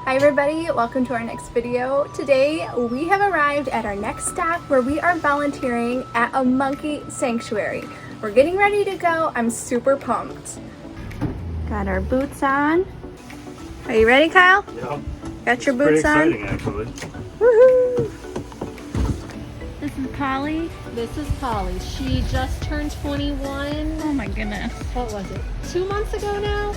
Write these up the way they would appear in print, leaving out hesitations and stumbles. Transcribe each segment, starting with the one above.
Hi everybody, welcome to our next video. Today we have arrived at our next stop where we are volunteering at a monkey sanctuary. We're getting ready to go. I'm super pumped. Got our boots on. Are you ready, Kyle? Yep. Got your boots on? Pretty exciting, actually. Woohoo! This is Polly. This is Polly. She just turned 21. Oh my goodness. What was it? 2 months ago now?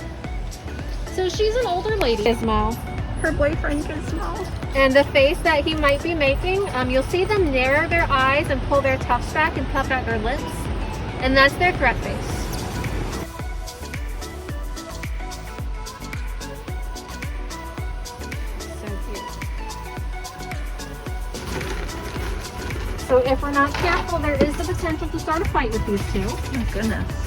So she's an older lady. Gizmo. Her boyfriend Gizmo. And the face that he might be making, you'll see them narrow their eyes and pull their tufts back and puff out their lips. And that's their threat face. So if we're not careful, there is the potential to start a fight with these two. Oh my goodness.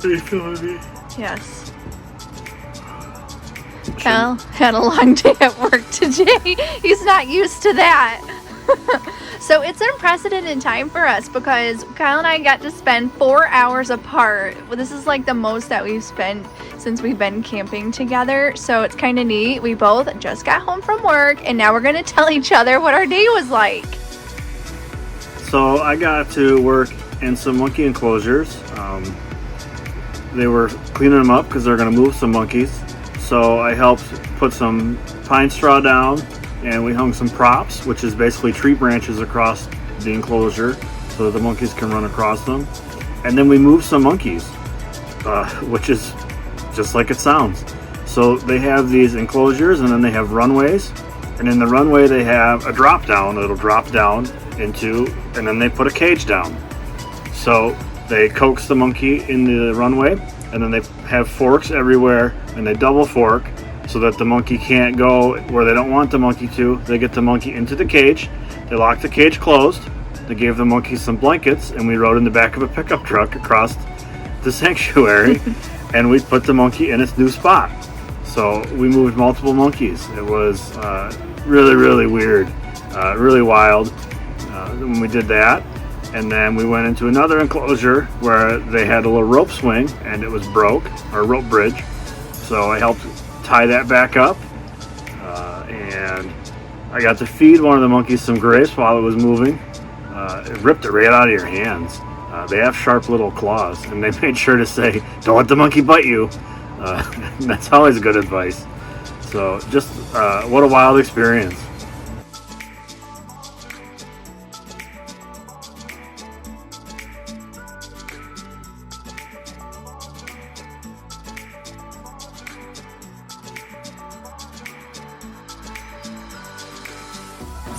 Are you feeling me? Yes. Kyle had a long day at work today. He's not used to that. So it's an unprecedented time for us because Kyle and I got to spend 4 hours apart. Well, this is like the most that we've spent since we've been camping together. So it's kind of neat. We both just got home from work and now we're going to tell each other what our day was like. So I got to work in some monkey enclosures. They were cleaning them up because they're going to move some monkeys. So I helped put some pine straw down and we hung some props, which is basically tree branches across the enclosure so that the monkeys can run across them. And then we moved some monkeys, which is just like it sounds. So they have these enclosures and then they have runways. And in the runway they have a drop down that'll drop down into, and then they put a cage down. So they coax the monkey in the runway and then they have forks everywhere and they double fork so that the monkey can't go where they don't want the monkey to. They get the monkey into the cage, they lock the cage closed, they gave the monkey some blankets, and we rode in the back of a pickup truck across the sanctuary and we put the monkey in its new spot. So we moved multiple monkeys. It was really, really weird, really wild when we did that. And then we went into another enclosure where they had a little rope swing and it was broke, or rope bridge. So I helped tie that back up. And I got to feed one of the monkeys some grapes while it was moving. It ripped it right out of your hands. They have sharp little claws and they made sure to say, don't let the monkey bite you. That's always good advice. So just what a wild experience.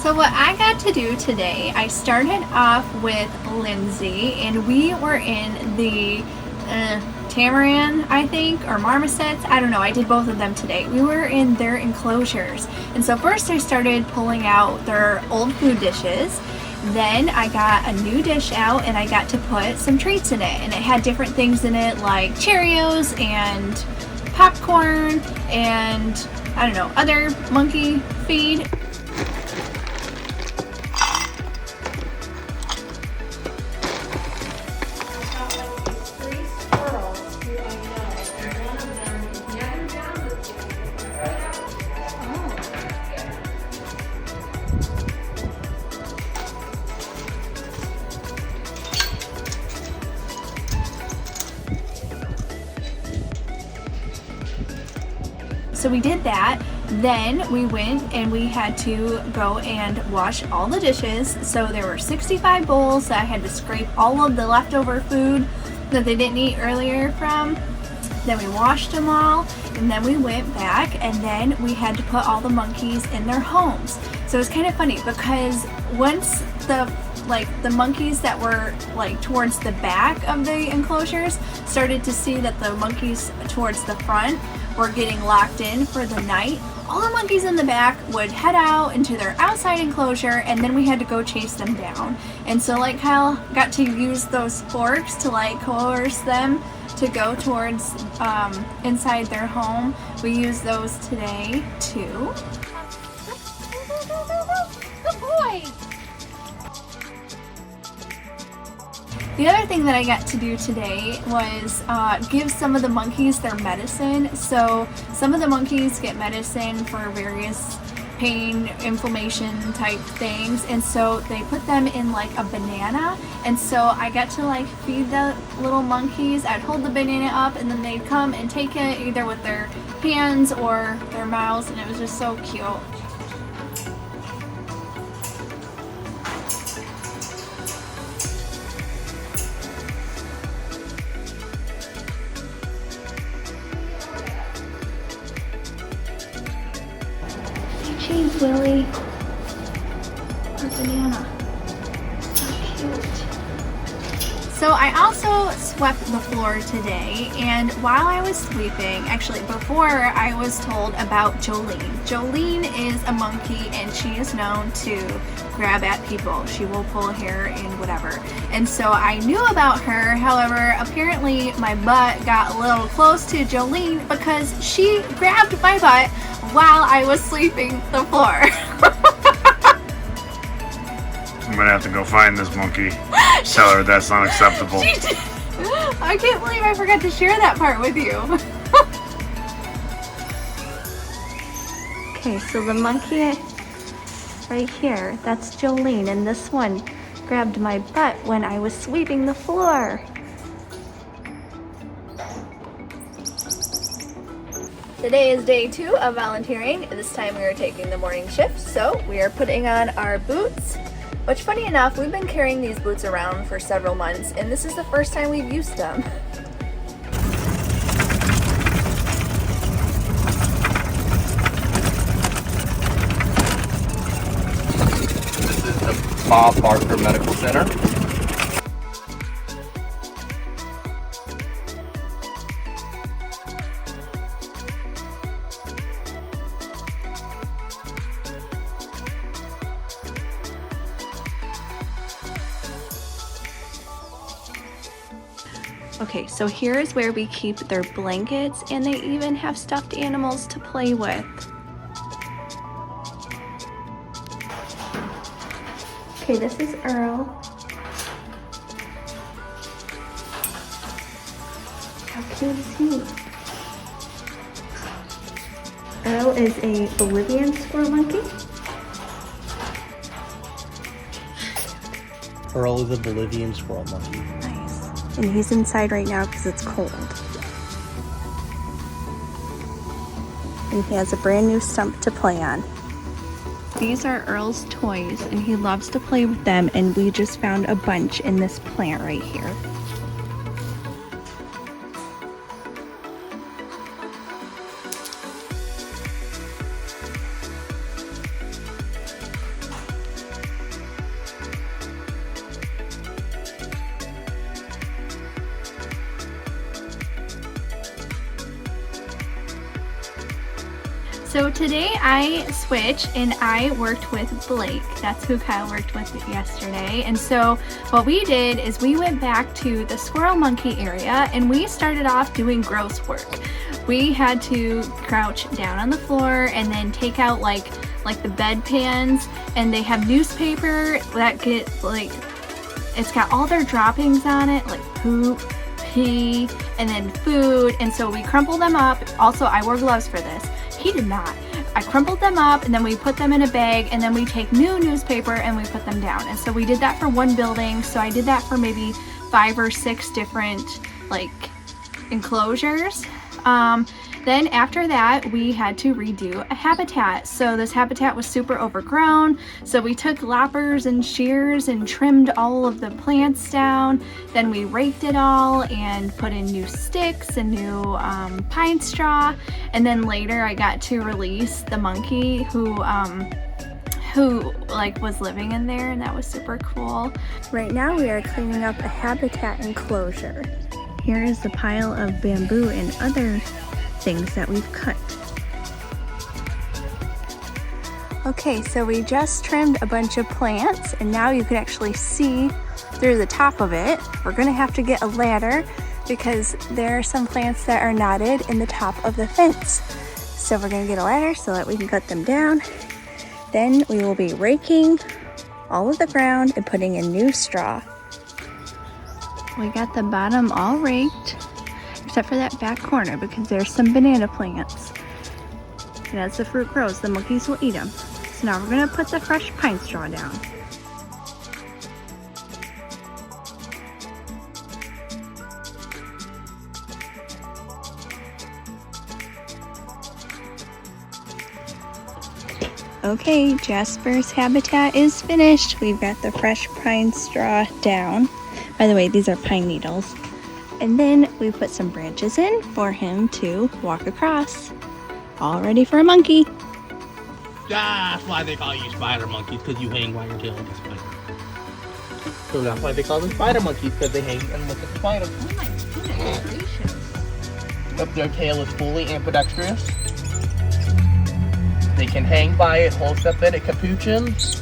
So what I got to do today, I started off with Lindsay and we were in the tamarin, I think, or marmosets. I don't know. I did both of them today. We were in their enclosures. And so first I started pulling out their old food dishes. Then I got a new dish out and I got to put some treats in it. And it had different things in it like Cheerios and popcorn and, I don't know, other monkey feed. So we did that. Then we went and we had to go and wash all the dishes. So there were 65 bowls that I had to scrape all of the leftover food that they didn't eat earlier from. Then we washed them all, and then we went back and then we had to put all the monkeys in their homes. So it was kind of funny because once the monkeys that were like towards the back of the enclosures started to see that the monkeys towards the front were getting locked in for the night, all the monkeys in the back would head out into their outside enclosure, and then we had to go chase them down. And so like Kyle got to use those forks to like coerce them to go towards inside their home. We used those today too. Good boy. The other thing that I got to do today was give some of the monkeys their medicine. So some of the monkeys get medicine for various pain, inflammation type things, and so they put them in like a banana, and so I got to like feed the little monkeys. I'd hold the banana up and then they'd come and take it either with their hands or their mouths, and it was just so cute. Cheese, Willie. Or banana. So cute. So I also swept the floor today, and while I was sweeping, actually before, I was told about Jolene. Jolene is a monkey and she is known to grab at people. She will pull hair and whatever. And so I knew about her, however, apparently my butt got a little close to Jolene because she grabbed my butt while I was sweeping the floor. I'm gonna have to go find this monkey. Tell her that's unacceptable. I can't believe I forgot to share that part with you. Okay, so the monkey right here, that's Jolene, and this one grabbed my butt when I was sweeping the floor. Today is day 2 of volunteering. This time we are taking the morning shift, so we are putting on our boots, which funny enough, we've been carrying these boots around for several months, and this is the first time we've used them. This is the Bob Barker Medical Center. Okay, so here is where we keep their blankets, and they even have stuffed animals to play with. Okay, this is Earl. How cute is he? Earl is a Bolivian squirrel monkey. Earl is a Bolivian squirrel monkey. Nice. And he's inside right now because it's cold. And he has a brand new stump to play on. These are Earl's toys, and he loves to play with them, and we just found a bunch in this plant right here. So today I switched and I worked with Blake. That's who Kyle worked with yesterday. And so what we did is we went back to the squirrel monkey area and we started off doing gross work. We had to crouch down on the floor and then take out like the bedpans, and they have newspaper that get like, it's got all their droppings on it, like poop, pee, and then food. And so we crumpled them up. Also, I wore gloves for this. He did not. I crumpled them up and then we put them in a bag, and then we take new newspaper and we put them down. And so we did that for one building. So I did that for maybe 5 or 6 different like enclosures. Then after that, we had to redo a habitat. So this habitat was super overgrown. So we took loppers and shears and trimmed all of the plants down. Then we raked it all and put in new sticks and new pine straw. And then later I got to release the monkey who like was living in there, and that was super cool. Right now we are cleaning up a habitat enclosure. Here is the pile of bamboo and other things that we've cut. Okay, so we just trimmed a bunch of plants and now you can actually see through the top of it. We're gonna have to get a ladder because there are some plants that are knotted in the top of the fence. So we're gonna get a ladder so that we can cut them down. Then we will be raking all of the ground and putting in new straw. We got the bottom all raked, except for that back corner because there's some banana plants. And as the fruit grows, the monkeys will eat them. So now we're gonna put the fresh pine straw down. Okay, Jasper's habitat is finished. We've got the fresh pine straw down. By the way, these are pine needles. And then we put some branches in for him to walk across. All ready for a monkey. That's why they call you spider monkeys, because you hang by your tail like a spider. So that's why they call them spider monkeys, because they hang and look at the spider. Oh my goodness gracious. If their tail is fully ambidextrous, they can hang by it, hold stuff in it. Capuchins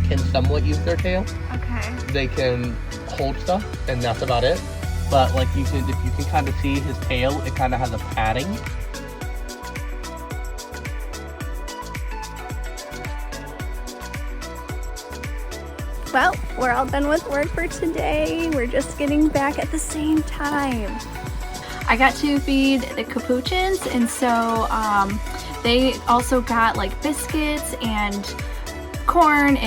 can somewhat use their tail. Okay. They can hold stuff, and that's about it. But like if you can kind of see his tail, it kind of has a padding. Well, we're all done with work for today. We're just getting back at the same time. I got to feed the capuchins, and so they also got like biscuits and corn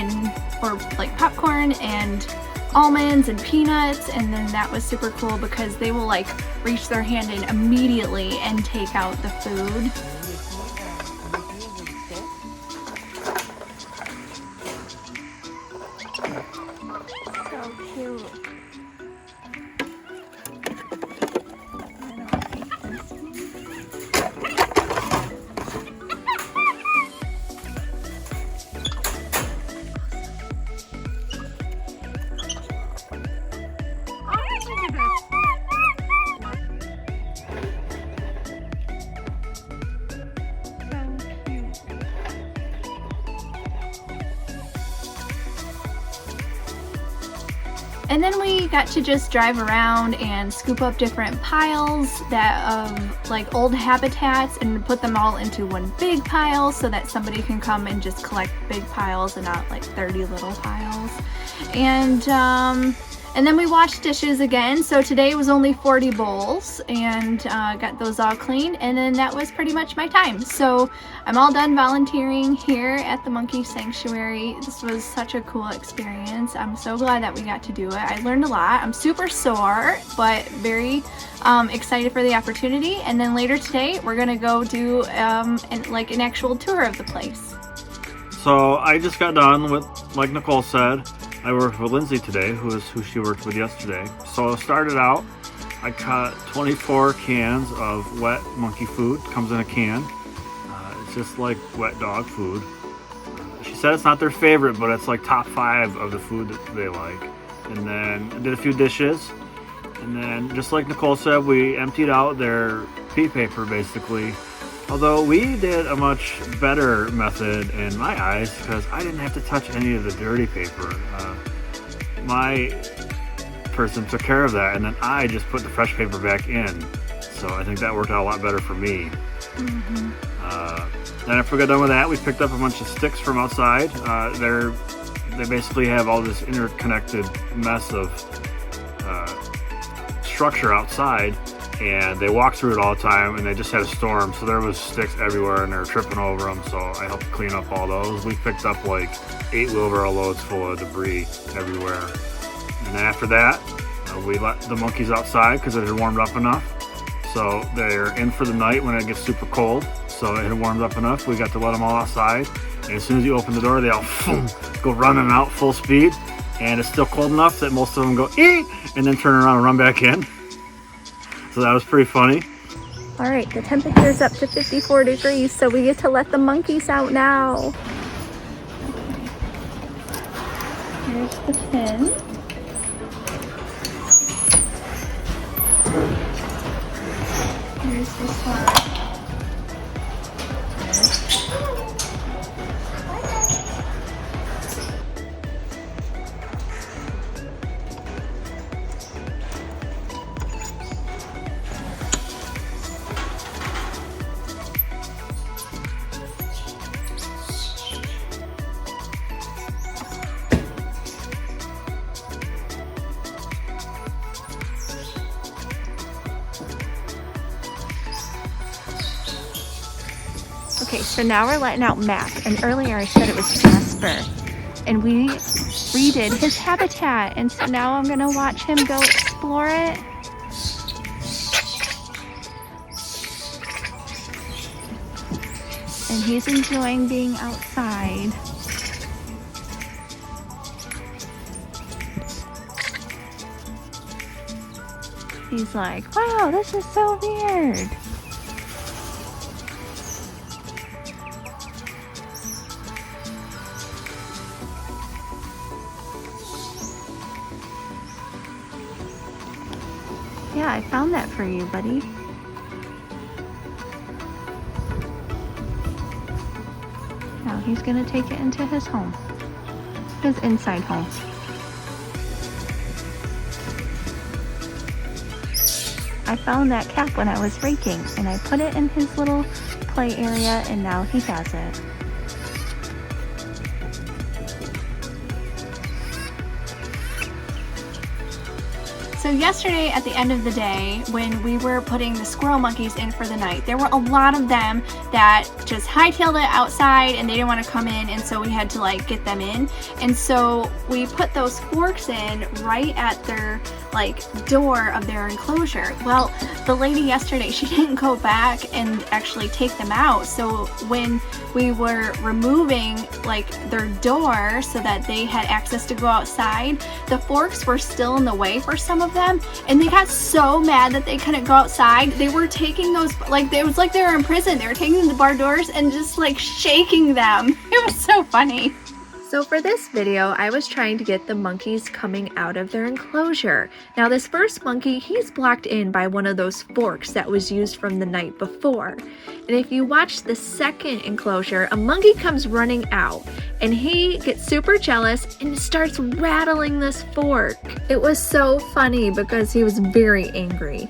or like popcorn and almonds and peanuts, and then that was super cool because they will like reach their hand in immediately and take out the food. So cute. And then we got to just drive around and scoop up different piles of like old habitats and put them all into one big pile so that somebody can come and just collect big piles and not like 30 little piles. And then we washed dishes again. So today was only 40 bowls and got those all cleaned, and then that was pretty much my time. So I'm all done volunteering here at the Monkey Sanctuary. This was such a cool experience. I'm so glad that we got to do it. I learned a lot. I'm super sore, but very excited for the opportunity. And then later today, we're gonna go do an actual tour of the place. So I just got done with, like Nicole said, I worked with Lindsay today, who she worked with yesterday. So I started out, I cut 24 cans of wet monkey food. Comes in a can. It's just like wet dog food. She said it's not their favorite, but it's like top 5 of the food that they like. And then I did a few dishes. And then, just like Nicole said, we emptied out their pea paper, basically. Although we did a much better method in my eyes because I didn't have to touch any of the dirty paper. My person took care of that, and then I just put the fresh paper back in. So I think that worked out a lot better for me. Mm-hmm. Then after we got done with that, we picked up a bunch of sticks from outside. They basically have all this interconnected mess of structure outside. And they walk through it all the time, and they just had a storm, so there was sticks everywhere and they were tripping over them, so I helped clean up all those. We picked up like 8 wheelbarrow loads full of debris everywhere. And then after that, we let the monkeys outside because it had warmed up enough. So they're in for the night when it gets super cold. So it had warmed up enough. We got to let them all outside. And as soon as you open the door, they all go running out full speed. And it's still cold enough that most of them go, eat, and then turn around and run back in. So that was pretty funny. All right, the temperature is up to 54 degrees, so we get to let the monkeys out now. Here's the pin. Here's the slide. Okay, so now we're letting out Mac, and earlier I said it was Jasper, and we redid his habitat, and so now I'm gonna watch him go explore it. And he's enjoying being outside. He's like, wow, this is so weird. Yeah, I found that for you, buddy. Now he's gonna take it into his home. His inside home. I found that cap when I was raking, and I put it in his little play area, and now he has it. So yesterday at the end of the day, when we were putting the squirrel monkeys in for the night, there were a lot of them that just hightailed it outside and they didn't want to come in, and so we had to like get them in. And so we put those forks in right at their door of their enclosure. Well, the lady yesterday, she didn't go back and actually take them out. So when we were removing their door so that they had access to go outside, the forks were still in the way for some of them, and they got so mad that they couldn't go outside. They were taking those, it was like they were in prison. They were taking the bar doors and just shaking them. It was so funny. So for this video, I was trying to get the monkeys coming out of their enclosure. Now this first monkey, he's blocked in by one of those forks that was used from the night before. And if you watch the second enclosure, a monkey comes running out and he gets super jealous and starts rattling this fork. It was so funny because he was very angry.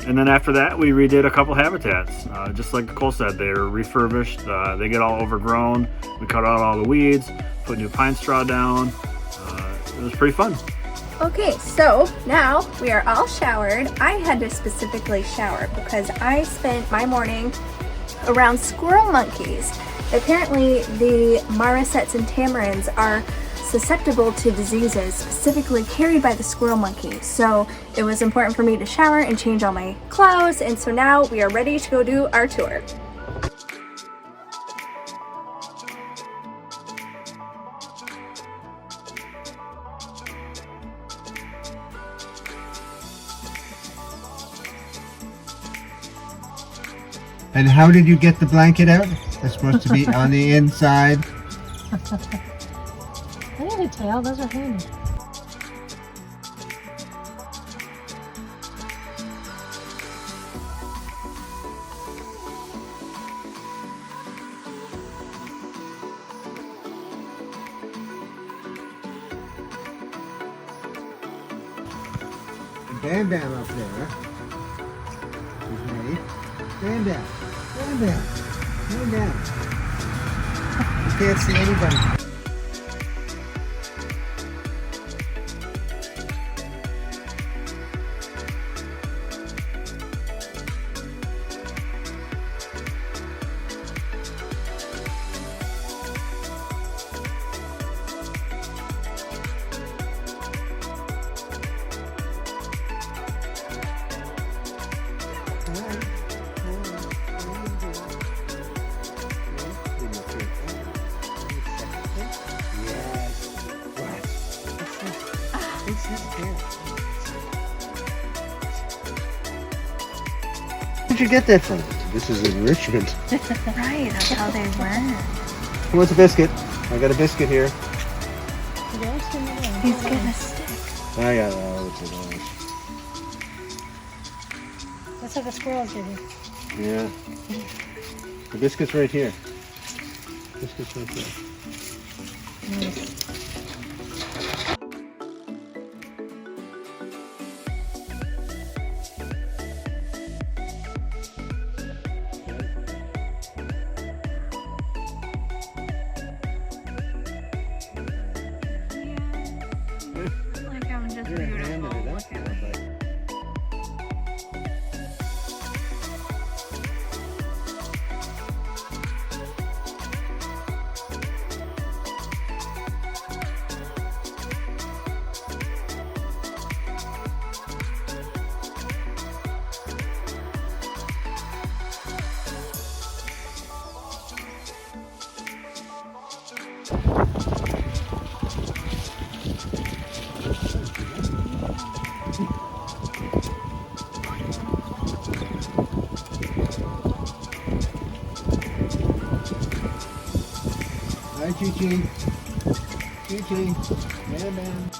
And then after that, we redid a couple habitats. Just like Nicole said, they were refurbished. They get all overgrown. We cut out all the weeds, put new pine straw down. It was pretty fun. Okay, so now we are all showered. I had to specifically shower because I spent my morning around squirrel monkeys. Apparently, the marmosets and tamarins are susceptible to diseases specifically carried by the squirrel monkey. So it was important for me to shower and change all my clothes, and so now we are ready to go do our tour. And how did you get the blanket out? It's supposed to be on the inside. I need a tail, those are handy. Bam Bam up there. He's ready. Bam Bam. Bam Bam. Bam Bam. You can't see anybody. you get that from? This is enrichment. Right, that's how they learn. Who wants a biscuit? I got a biscuit here. He's getting a stick. I got it's a nice. That's how the squirrels did it. Yeah. The biscuit's right here. Biscuit's right there. Like I'm just You're beautiful. hamming it up Look at there, me. but Hi, Chi-Chi. Chi-Chi. Man, man.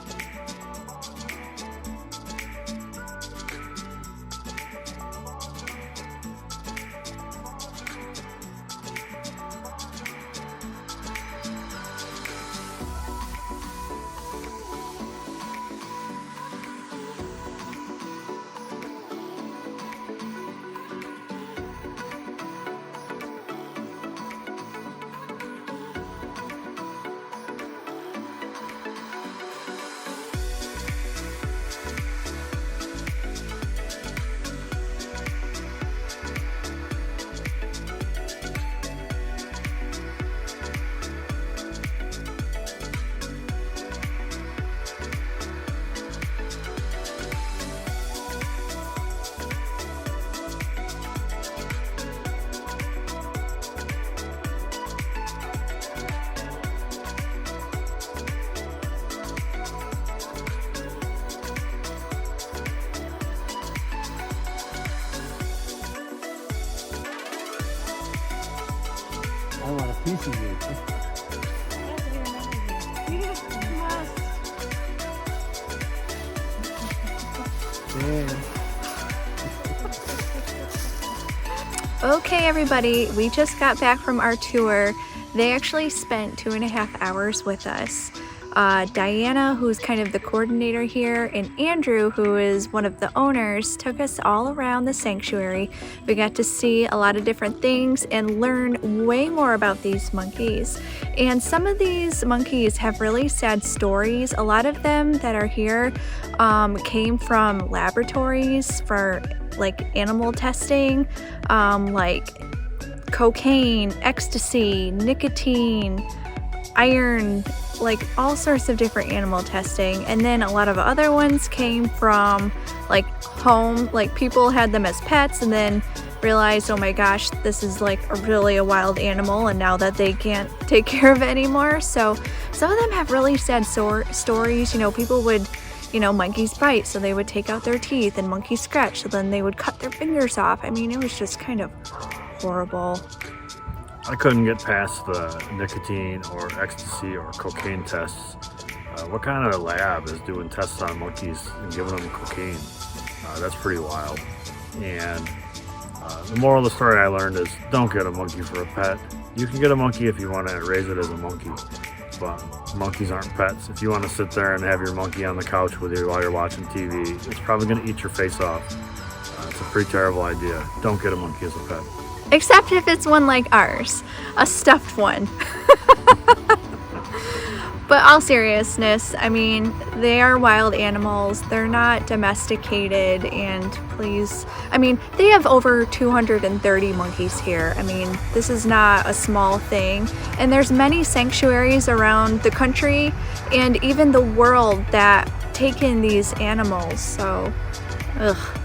I want a piece of you. Yeah. Okay, everybody, we just got back from our tour. They actually spent 2.5 hours with us. Diana, who's kind of the coordinator here, and Andrew, who is one of the owners, took us all around the sanctuary. We got to see a lot of different things and learn way more about these monkeys. And some of these monkeys have really sad stories. A lot of them that are here came from laboratories for like animal testing, like cocaine, ecstasy, nicotine, iron, like all sorts of different animal testing. And then a lot of other ones came from like home, like people had them as pets and then realized, oh my gosh, this is like really a wild animal, and now that they can't take care of it anymore. So some of them have really sad stories. You know, people would, you know, monkeys bite, so they would take out their teeth, and monkeys scratch, so then they would cut their fingers off. I mean, it was just kind of horrible. I couldn't get past the nicotine or ecstasy or cocaine tests. What kind of lab is doing tests on monkeys and giving them cocaine? That's pretty wild. And the moral of the story I learned is don't get a monkey for a pet. You can get a monkey if you want to raise it as a monkey, but monkeys aren't pets. If you want to sit there and have your monkey on the couch with you while you're watching TV, it's probably going to eat your face off. It's a pretty terrible idea. Don't get a monkey as a pet. Except if it's one like ours, a stuffed one. But all seriousness, I mean, they are wild animals. They're not domesticated, and please, I mean, they have over 230 monkeys here. I mean, this is not a small thing. And there's many sanctuaries around the country and even the world that take in these animals. So, ugh.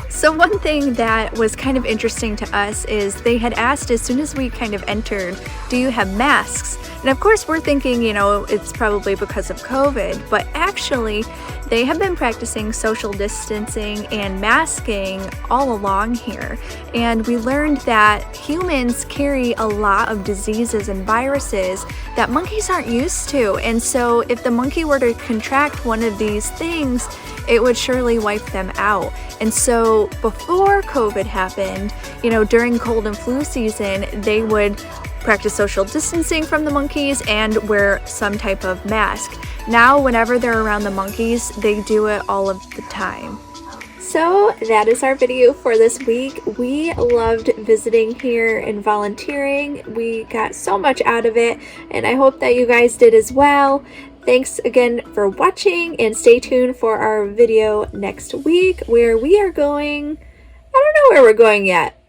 So one thing that was kind of interesting to us is they had asked as soon as we kind of entered, do you have masks? And of course we're thinking, you know, it's probably because of COVID, but actually they have been practicing social distancing and masking all along here. And we learned that humans carry a lot of diseases and viruses that monkeys aren't used to. And so if the monkey were to contract one of these things, it would surely wipe them out. And so before COVID happened, during cold and flu season, they would practice social distancing from the monkeys and wear some type of mask. Now, whenever they're around the monkeys, they do it all of the time. So that is our video for this week. We loved visiting here and volunteering. We got so much out of it, and I hope that you guys did as well. Thanks again for watching, and stay tuned for our video next week where we are going, I don't know where we're going yet.